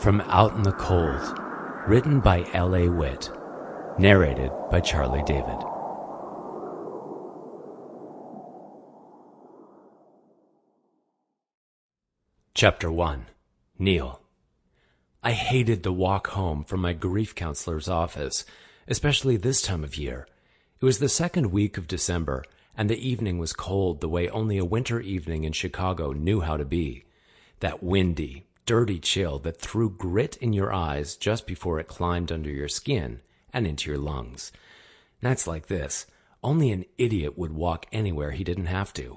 From Out in the Cold, written by L.A. Witt, narrated by Charlie David. Chapter 1. Neil. I hated the walk home from my grief counselor's office, especially this time of year. It was the second week of December, and the evening was cold the way only a winter evening in Chicago knew how to be. That windy, dirty chill that threw grit in your eyes just before it climbed under your skin and into your lungs. Nights like this, only an idiot would walk anywhere he didn't have to.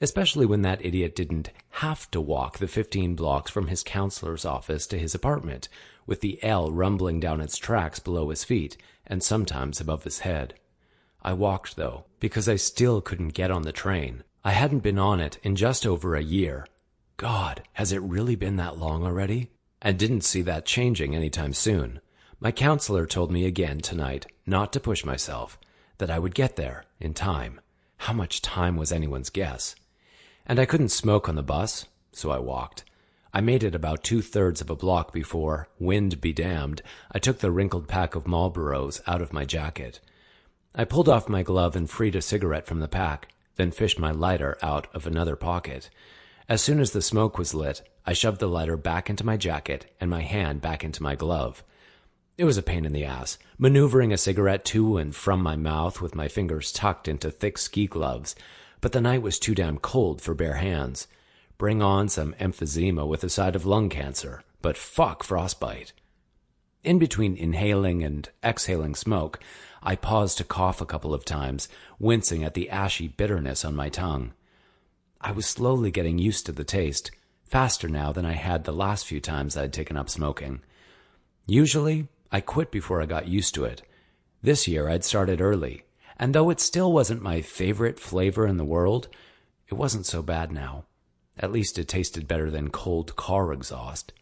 Especially when that idiot didn't have to walk the 15 blocks from his counselor's office to his apartment, with the L rumbling down its tracks below his feet and sometimes above his head. I walked, though, because I still couldn't get on the train. I hadn't been on it in just over a year. God, has it really been that long already? And didn't see that changing anytime soon. My counselor told me again tonight not to push myself, that I would get there in time. How much time was anyone's guess? And I couldn't smoke on the bus, so I walked. I made it about 2/3 of a block before, wind be damned, I took the wrinkled pack of Marlboros out of my jacket. I pulled off my glove and freed a cigarette from the pack, then fished my lighter out of another pocket. As soon as the smoke was lit, I shoved the lighter back into my jacket and my hand back into my glove. It was a pain in the ass, maneuvering a cigarette to and from my mouth with my fingers tucked into thick ski gloves, but the night was too damn cold for bare hands. Bring on some emphysema with a side of lung cancer, but fuck frostbite. In between inhaling and exhaling smoke, I paused to cough a couple of times, wincing at the ashy bitterness on my tongue. I was slowly getting used to the taste, faster now than I had the last few times I'd taken up smoking. Usually, I quit before I got used to it. This year I'd started early, and though it still wasn't my favorite flavor in the world, it wasn't so bad now. At least it tasted better than cold car exhaust.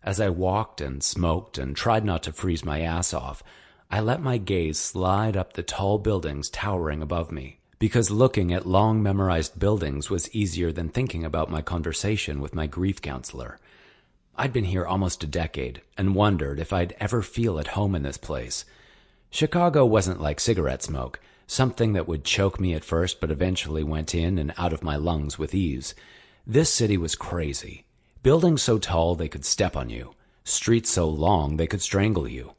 As I walked and smoked and tried not to freeze my ass off, I let my gaze slide up the tall buildings towering above me, because looking at long memorized buildings was easier than thinking about my conversation with my grief counselor. I'd been here almost a decade and wondered if I'd ever feel at home in this place. Chicago wasn't like cigarette smoke, something that would choke me at first but eventually went in and out of my lungs with ease. This city was crazy. Buildings so tall they could step on you, streets so long they could strangle you.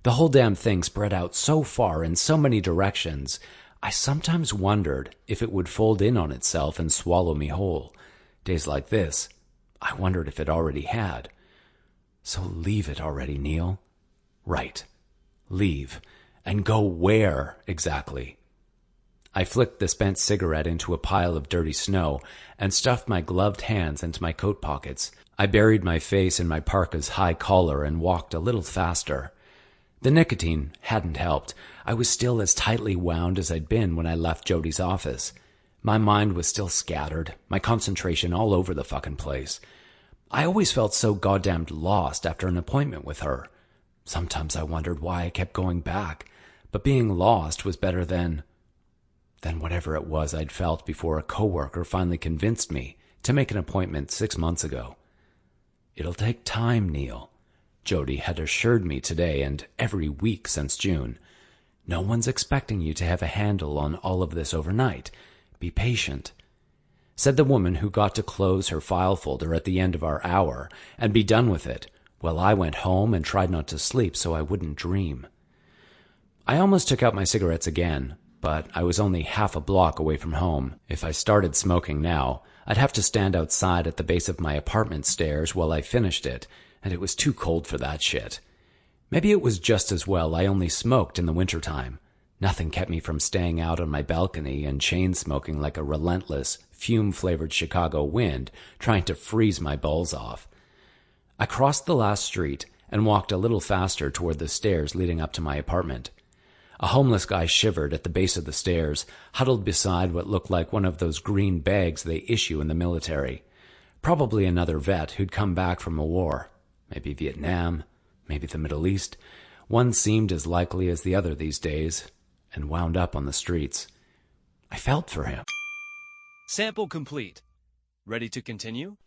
The whole damn thing spread out so far in so many directions, I sometimes wondered if it would fold in on itself and swallow me whole. Days like this, I wondered if it already had. So leave it already, Neil. Right. Leave. And go where, exactly? I flicked the spent cigarette into a pile of dirty snow and stuffed my gloved hands into my coat pockets. I buried my face in my parka's high collar and walked a little faster. The nicotine hadn't helped. I was still as tightly wound as I'd been when I left Jody's office. My mind was still scattered, my concentration all over the fucking place. I always felt so goddamned lost after an appointment with her. Sometimes I wondered why I kept going back, but being lost was better than whatever it was I'd felt before a coworker finally convinced me to make an appointment 6 months ago. It'll take time, Neil. Jody had assured me today and every week since June. No one's expecting you to have a handle on all of this overnight. Be patient, said the woman who got to close her file folder at the end of our hour and be done with it, while I went home and tried not to sleep so I wouldn't dream. I almost took out my cigarettes again, but I was only half a block away from home. If I started smoking now, I'd have to stand outside at the base of my apartment stairs while I finished it, and it was too cold for that shit. Maybe it was just as well I only smoked in the wintertime. Nothing kept me from staying out on my balcony and chain-smoking like a relentless, fume-flavored Chicago wind trying to freeze my balls off. I crossed the last street and walked a little faster toward the stairs leading up to my apartment. A homeless guy shivered at the base of the stairs, huddled beside what looked like one of those green bags they issue in the military. Probably another vet who'd come back from a war. Maybe Vietnam, maybe the Middle East. One seemed as likely as the other these days, and wound up on the streets. I felt for him. Sample complete. Ready to continue?